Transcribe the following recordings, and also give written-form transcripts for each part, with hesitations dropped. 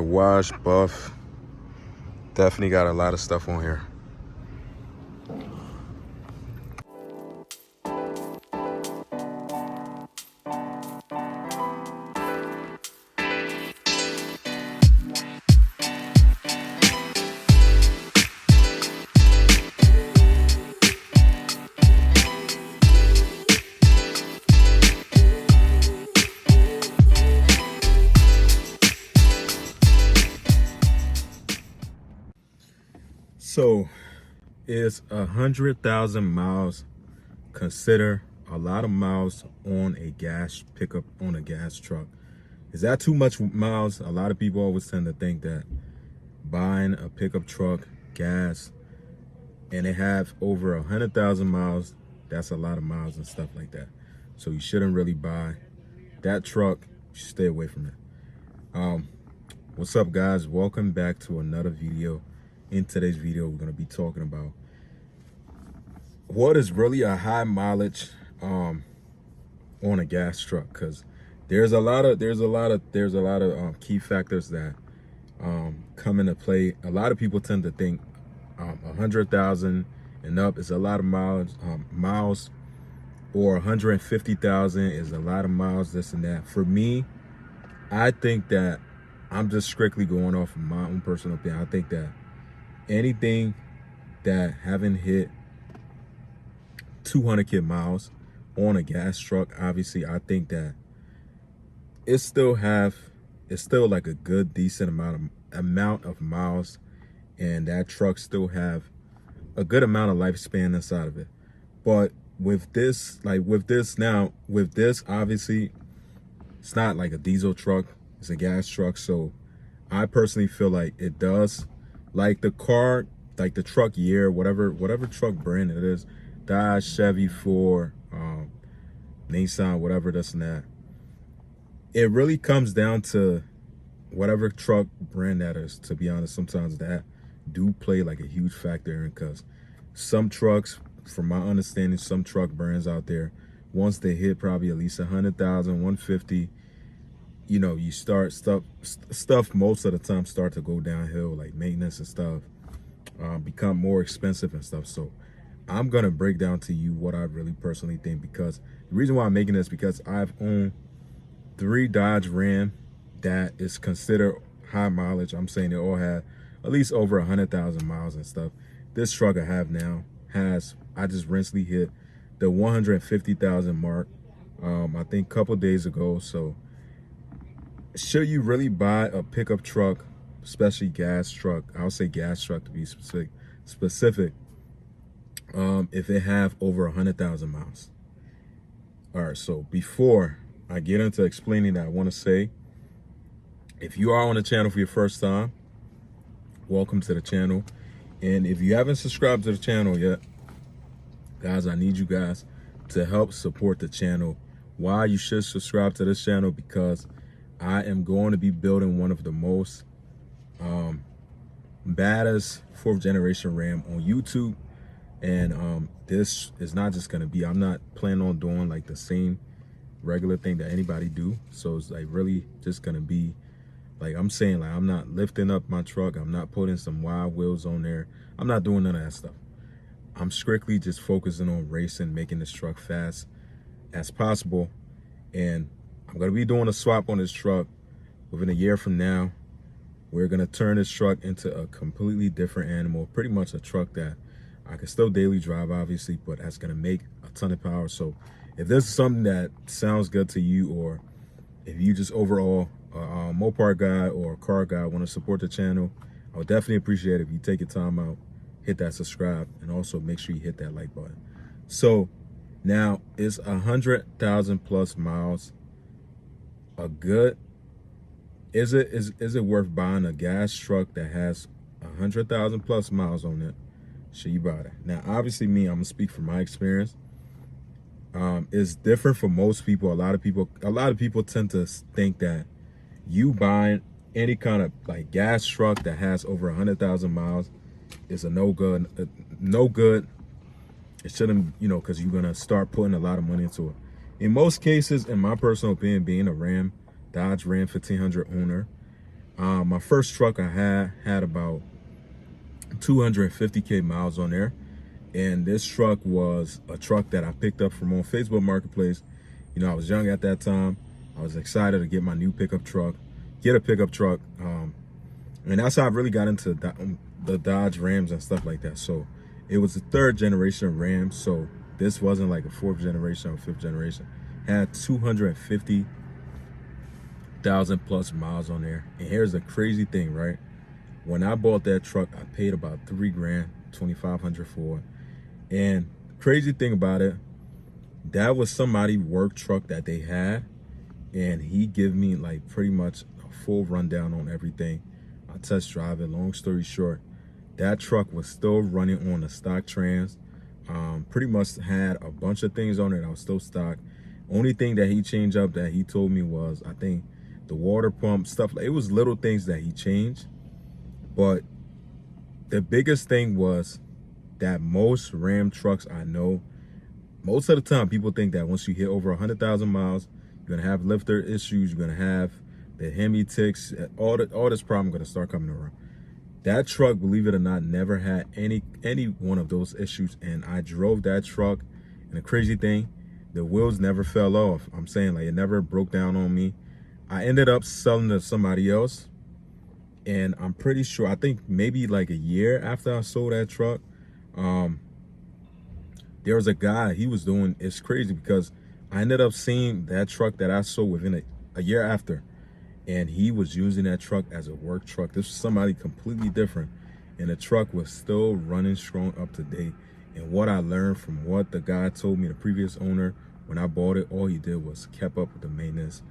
Wash, buff, definitely got a lot of stuff on here. So is 100,000 miles consider a lot of miles on a gas pickup, on a gas truck? Is that too much miles? A lot of people always tend to think that buying a pickup truck, gas, and they have over 100,000 miles, that's a lot of miles and stuff like that. So you shouldn't really buy that truck. You should stay away from it. What's up, guys? Welcome back to another video. In today's video, we're going to be talking about what is really a high mileage on a gas truck, because there's a lot of key factors that come into play. A lot of people tend to think 100,000 and up is a lot of miles, or 150,000 is a lot of miles, this and that. For me, I think that I'm just strictly going off of my own personal opinion. I think that anything that haven't hit 200 miles on a gas truck, obviously I think that it's still like a good decent amount of miles, and that truck still have a good amount of lifespan inside of it. But with this, obviously it's not like a diesel truck, it's a gas truck. So I personally feel like it does, like the car, like the truck year, whatever truck brand it is, Dodge, Chevy, Ford, Nissan, whatever, this and that. It really comes down to whatever truck brand that is. To be honest, sometimes that do play like a huge factor in, because some trucks, from my understanding, some truck brands out there, once they hit probably at least 100,000, 150, you know, you start stuff most of the time start to go downhill, like maintenance and stuff become more expensive and stuff. So I'm gonna break down to you what I really personally think, because the reason why I'm making this, because I've owned 3 Dodge Ram that is considered high mileage. I'm saying they all have at least over 100,000 miles and stuff. This truck I have now I just recently hit the 150,000 mark, I think a couple days ago. So should you really buy a pickup truck, especially gas truck? I'll say gas truck to be specific, if it have over 100,000 miles. All right, so before I get into explaining that, I want to say, if you are on the channel for your first time, welcome to the channel. And if you haven't subscribed to the channel yet, guys, I need you guys to help support the channel. Why you should subscribe to this channel? Because I am going to be building one of the most baddest 4th generation Ram on YouTube. And this is not just going to be, I'm not planning on doing like the same regular thing that anybody do. So it's like really just going to be, like I'm saying, like I'm not lifting up my truck, I'm not putting some wide wheels on there, I'm not doing none of that stuff. I'm strictly just focusing on racing, making this truck fast as possible. And I'm going to be doing a swap on this truck within a year from now. We're going to turn this truck into a completely different animal, pretty much a truck that I can still daily drive, obviously, but that's going to make a ton of power. So if this is something that sounds good to you, or if you just overall a Mopar guy or a car guy want to support the channel, I would definitely appreciate it if you take your time out, hit that subscribe, and also make sure you hit that like button. So now, is 100,000 plus miles a good, is it worth buying a gas truck that has 100,000 plus miles on it? Should you buy that? Now, obviously, I'm gonna speak from my experience. It's different for most people. A lot of people tend to think that you buying any kind of like gas truck that has over 100,000 miles is a no good. It shouldn't, you know, because you're gonna start putting a lot of money into it. In most cases, in my personal opinion, being a Dodge Ram 1500 owner, My first truck I had about 250K miles on there. And this truck was a truck that I picked up from on Facebook Marketplace. You know, I was young at that time. I was excited to get my new pickup truck, get a pickup truck. And that's how I really got into the Dodge Rams and stuff like that. So it was the third generation Ram. So this wasn't like a fourth generation or fifth generation. Had 250,000 plus miles on there. And here's the crazy thing, right? When I bought that truck, I paid about $3 grand, 2,500 for it. And crazy thing about it, that was somebody's work truck that they had, and he gave me like pretty much a full rundown on everything. I test drive it. Long story short, that truck was still running on the stock trans. Pretty much had a bunch of things on it that was still stock. Only thing that he changed up that he told me was, I think, the water pump stuff. It was little things that he changed, but the biggest thing was that most Ram trucks I know, most of the time people think that once you hit over 100,000 miles, you're gonna have lifter issues, you're gonna have the Hemi ticks, all this problem gonna start coming around. That truck, believe it or not, never had any one of those issues, and I drove that truck. And the crazy thing, the wheels never fell off. I'm saying, like, it never broke down on me. I ended up selling to somebody else, and I'm pretty sure, I think maybe like a year after I sold that truck, there was a guy, he was doing, it's crazy because I ended up seeing that truck that I sold within a year after, and he was using that truck as a work truck. This was somebody completely different, and the truck was still running strong, up to date. And what I learned from what the guy told me, the previous owner, when I bought it, all he did was kept up with the maintenance,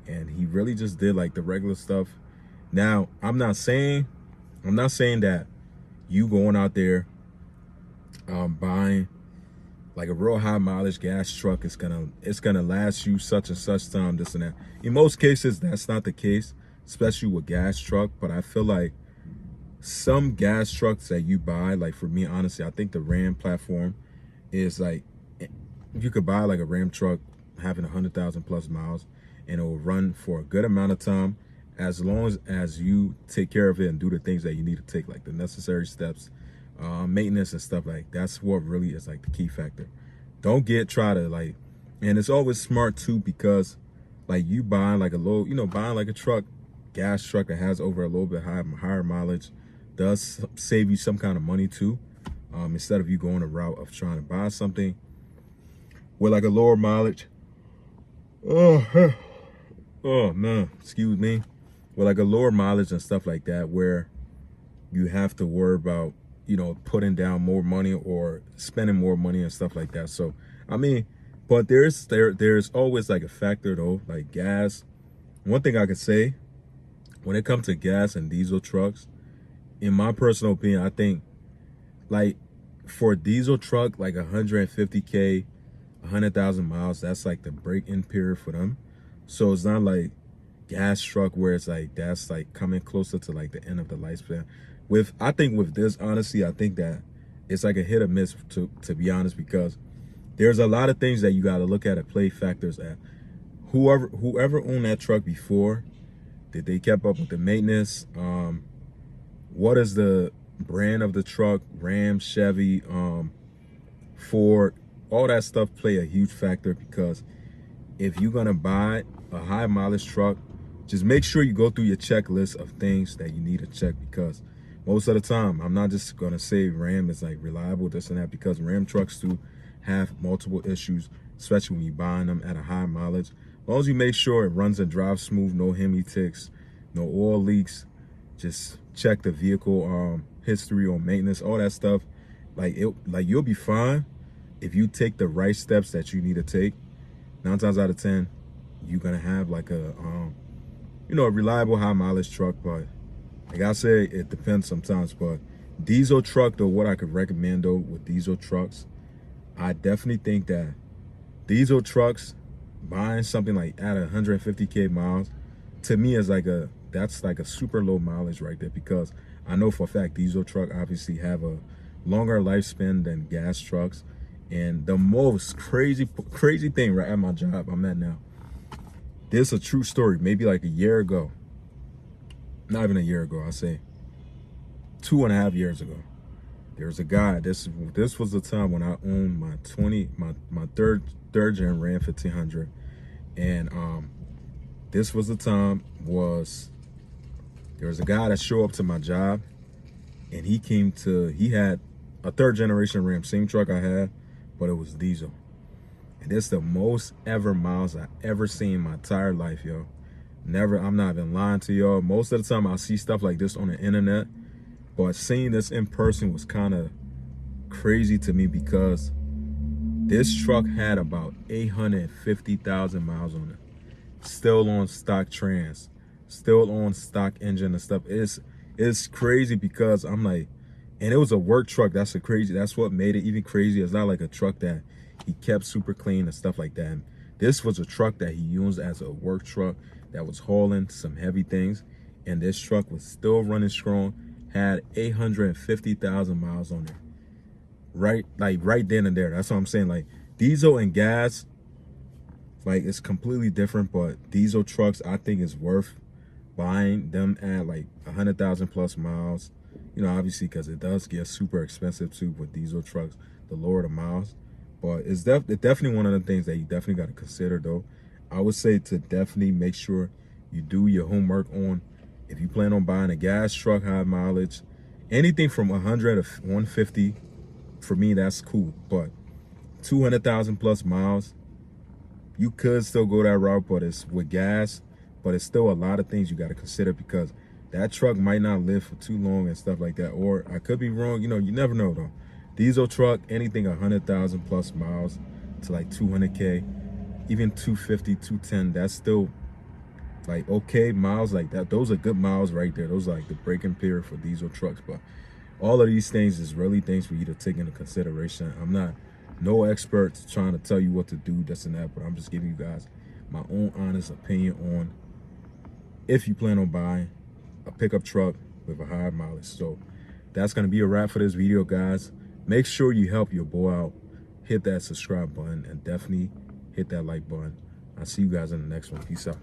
and he really just did like the regular stuff. Now, I'm not saying that you going out there buying like a real high mileage gas truck is gonna last you such and such time, this and that. In most cases, that's not the case, especially with gas truck. But I feel like some gas trucks that you buy, like for me, honestly, I think the Ram platform is like, you could buy like a Ram truck having 100,000 plus miles, and it will run for a good amount of time, as long as you take care of it and do the things that you need to take, like the necessary steps, maintenance and stuff. Like, that's what really is like the key factor. Don't try to like, and it's always smart too, because like you buying like a low, buying like a truck, gas truck that has over a little bit higher mileage does save you some kind of money too. Instead of you going a route of trying to buy something with like a lower mileage. Oh man, excuse me. With like a lower mileage and stuff like that, where you have to worry about, putting down more money or spending more money and stuff like that. So, I mean, but there's always like a factor though, like gas. One thing I could say, when it comes to gas and diesel trucks, in my personal opinion, I think like for a diesel truck, like 150K, 100,000 miles, that's like the break-in period for them. So it's not like gas truck where it's like, that's like coming closer to like the end of the lifespan. I think with this, honestly, I think that it's like a hit or miss, to be honest, because there's a lot of things that you got to look at play factors at. Whoever owned that truck before, did they kept up with the maintenance? What is the brand of the truck? Ram, Chevy, Ford, all that stuff play a huge factor, because if you're gonna buy a high mileage truck, just make sure you go through your checklist of things that you need to check, because most of the time, I'm not just gonna say Ram is like reliable, this and that, because Ram trucks do have multiple issues, especially when you're buying them at a high mileage. As long as you make sure it runs and drives smooth, no Hemi ticks, no oil leaks, just check the vehicle history on maintenance, all that stuff. Like you'll be fine if you take the right steps that you need to take. 9 times out of 10, you're gonna have like a a reliable high mileage truck. But like I said, it depends sometimes. But diesel truck though, what I could recommend though with diesel trucks, I definitely think that diesel trucks, buying something like at 150K miles, to me is like that's like a super low mileage right there, because I know for a fact diesel truck obviously have a longer lifespan than gas trucks. And the most crazy thing right at my job I'm at now, this is a true story, maybe like a year ago, not even a year ago, I say 2.5 years ago. There's a guy. This was the time when I owned my third gen Ram 1500, and this was the time there was a guy that showed up to my job, and he had a third generation Ram, same truck I had, but it was diesel. And this the most ever miles I ever seen in my entire life, yo. Never, I'm not even lying to y'all. Most of the time I see stuff like this on the internet, but seeing this in person was kind of crazy to me because this truck had about 850,000 miles on it. Still on stock trans, still on stock engine and stuff. It's crazy because I'm like, and it was a work truck. That's what made it even crazy. It's not like a truck that he kept super clean and stuff like that. And this was a truck that he used as a work truck that was hauling some heavy things. And this truck was still running strong, had 850,000 miles on it. Right then and there. That's what I'm saying. Like, diesel and gas, like, it's completely different, but diesel trucks, I think, is worth buying them at like 100,000 plus miles. You know, obviously, because it does get super expensive too with diesel trucks, the lower the miles. But it's definitely one of the things that you definitely got to consider, though. I would say to definitely make sure you do your homework on, if you plan on buying a gas truck, high mileage, anything from 100 to 150, for me, that's cool. But 200,000 plus miles, you could still go that route, but it's with gas. But it's still a lot of things you got to consider because that truck might not live for too long and stuff like that. Or I could be wrong. You know, you never know, though. Diesel truck, anything 100,000 plus miles to like 200K, even 250, 210, that's still like okay miles like that. Those are good miles right there. Those are like the break-in period for diesel trucks. But all of these things is really things for you to take into consideration. I'm not no expert trying to tell you what to do, this and that, but I'm just giving you guys my own honest opinion on if you plan on buying a pickup truck with a high mileage. So that's going to be a wrap for this video, guys. Make sure you help your boy out. Hit that subscribe button and definitely hit that like button. I'll see you guys in the next one. Peace out.